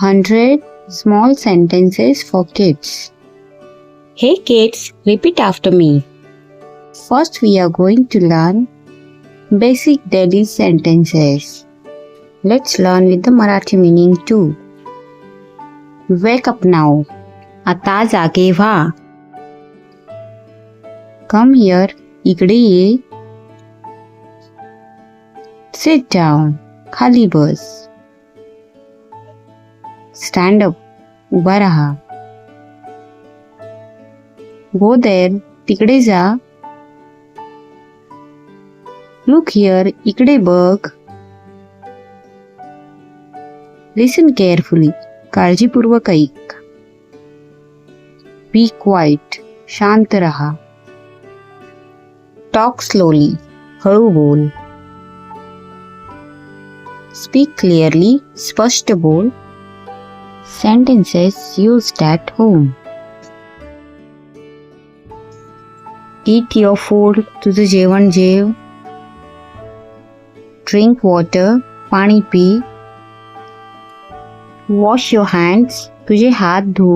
100 small sentences for kids. Hey kids, repeat after me. First we are going to learn basic daily sentences. Let's learn with the Marathi meaning too. Wake up now. आता जागे व्हा. Come here. इकडे ये. Sit down. खाली बस. Stand up. उभा रहा. Go there. तिकडे जा. Look here. इकडे बघ. Listen carefully. काळजीपूर्वक ऐक. Be quiet. शांत रहा. Talk slowly. हळू बोल. Speak clearly. स्पष्ट बोल. Sentences used at home. Eat your food. तुझं जेवण जेव. Drink water. पाणी पी. Wash your hands. तुझे हात धु.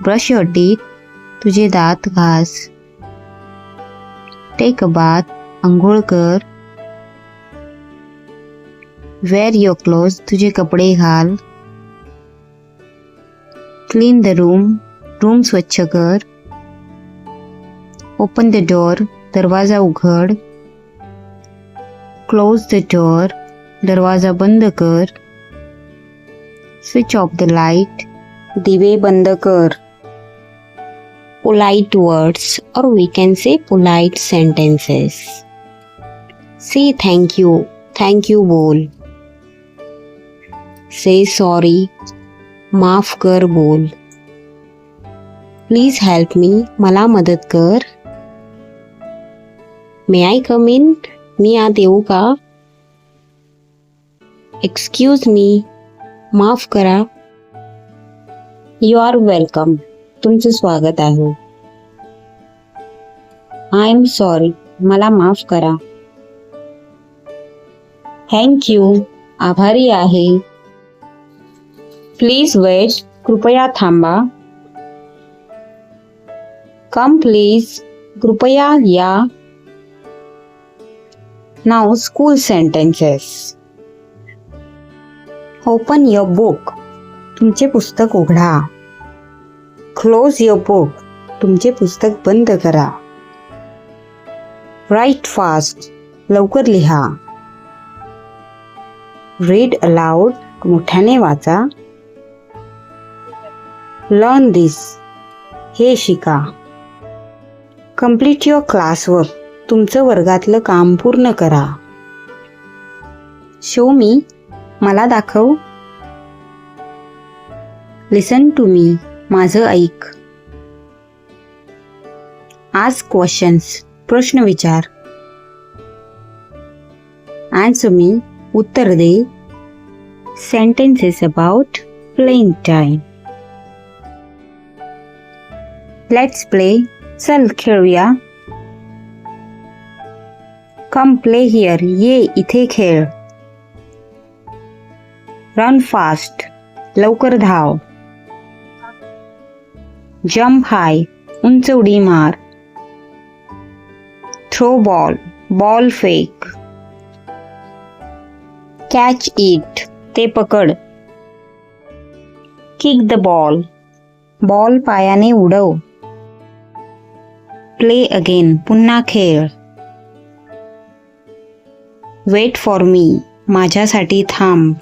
Brush your teeth. तुझे दात घास. Take a bath. अंघोळ कर. Wear your clothes. तुझे कपडे घाल. Clean the room. रूम स्वच्छ कर. Open the door. दरवाजा उघड. Close the door. दरवाजा बंद कर. Switch off the light. दिवे बंद कर. Polite words, or we can say polite sentences. Say thank you. Thank you बोल. Say sorry. माफ कर बोल. Please help me. मला मदत कर. May I come in? मी आत येऊ का? Excuse me. माफ करा. You are welcome. तुमचे स्वागत आहे. I am sorry. मला माफ करा. Thank you. आभारी आहे. Please wait. कृपया थांबा. Come please. कृपया या. Now school sentences. Open your book. तुमचे पुस्तक उघडा. Close your book. तुमचे पुस्तक बंद करा. Write fast. लवकर लिहा. Read aloud. मोठ्याने वाचा. Learn this. हे शिका. Complete your classwork. तुमचं वर्गातलं काम पूर्ण करा. Show me. मला दाखव. Listen to me. माझं ऐक. Ask questions. प्रश्न विचार. Answer me. उत्तर दे. Sentences about playing time. Let's play. चल खेळूया. Come play here. ये इथे खेळ. Run fast. लवकर धाव. Jump high. उंच उडी मार. Throw ball. Ball fake. Catch it. ते पकड. Kick the ball. बॉल पायाने उडव. Play again. पुन्हा खेळ. Wait for me. माझ्यासाठी थांब.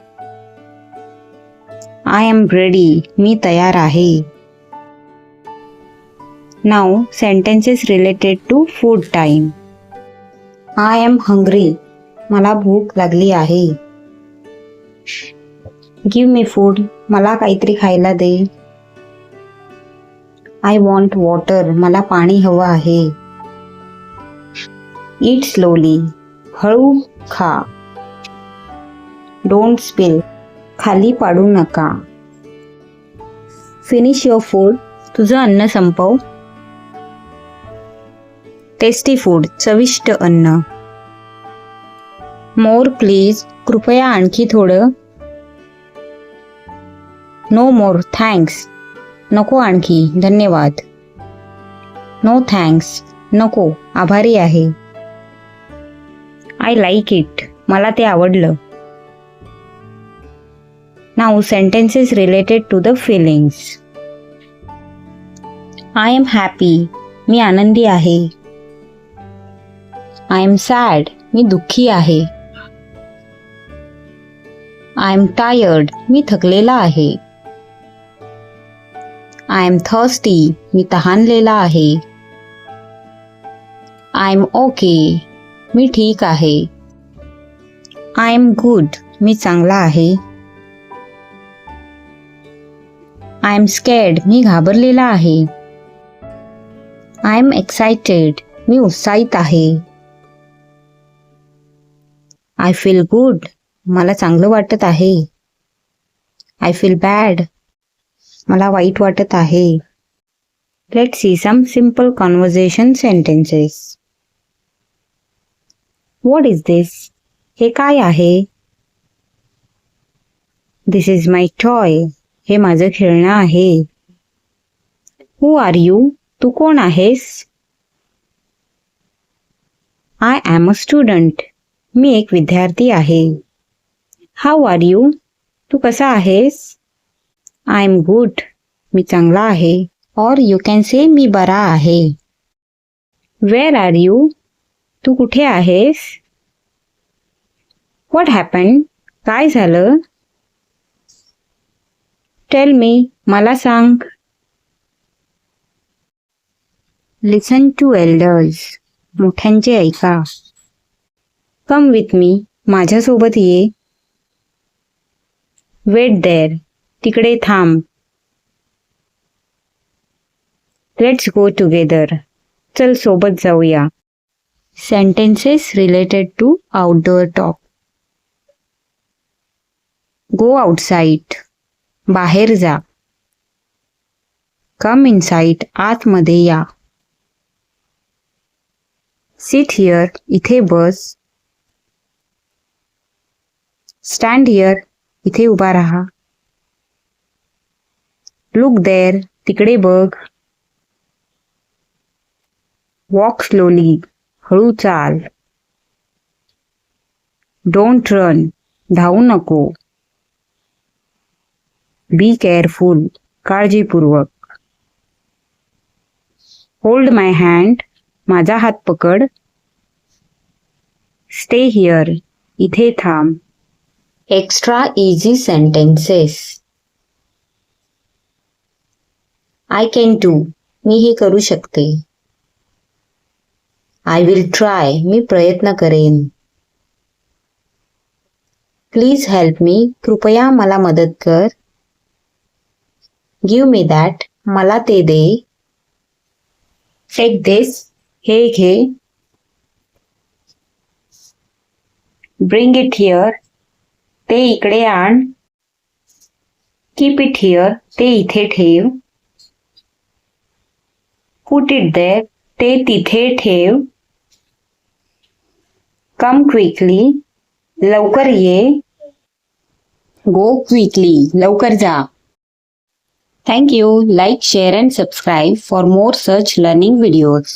I am ready. मी तयार आहे. Now sentences related to food time. I am hungry. मला भूक लागली आहे. Give me food. मला काहीतरी खायला दे. I want water. मला पाणी हवं आहे. Eat slowly. हळू खा. Don't spill. खाली पाडू नका. Finish your food. तुझं अन्न संपव. Tasty food. चविष्ट अन्न. More please. कृपया आणखी थोडं. No more thanks. नको आणखी, धन्यवाद. No thanks. नको, आभारी आहे. I like it. मला ते आवडलं. Now sentences related to the feelings. I am happy. मी आनंदी आहे. I am sad. मी दुःखी आहे. I am tired. मी थकलेला आहे. I am thirsty. मी तहानलेला आहे. I M okay. मी ठीक आहे. I am good. मी चांगला आहे. I M स्कॅर्ड. मी घाबरलेला आहे. I am excited. मी उत्साहित आहे. I feel good. मला चांगलं वाटत आहे. I feel bad. मला वाईट वाटत आहे. Let's see some simple conversation sentences. What is this? हे काय आहे? This is my toy. हे माझं खेळणं आहे. Who are you? तू कोण आहेस? I am a student. मी एक विद्यार्थी आहे. How are you? तू कसा आहेस? I am good. मी चांगला आहे. और यू कॅन से मी बरा आहे. Where are you? तू कुठे आहेस? What happen? काय झालं? Tell me. मला सांग. Listen to elders. मोठ्यांचे ऐका. Come with me. माझ्यासोबत ये. Wait there. तिकडे थांब. Let's go together. चल सोबत जाऊया. Sentences related to outdoor talk. Go outside. बाहेर जा. Come inside. आतमध्ये या. Sit here. इथे बस. Stand here. इथे उभा राहा. Look there. तिकडे बघ. Walk slowly. हळू चाल. Don't run. धावू नको. Be careful. काळजीपूर्वक. होल्ड माय हँड. माझा हात पकड. Stay here. इथे थांब. Extra easy sentences. I can do. मी हे करू शकते. I will try. मी प्रयत्न करेन. Please help me. कृपया मला मदत कर. Give me that. मला ते दे. Take this. हे घे. Bring it here. ते इकडे आण. Keep it here. ते इथे ठेव. Put it there. ते तिथे ठेव. Come quickly. लवकर ये. Go quickly. लवकर जा. Thank you. Like, share and subscribe for more such learning videos.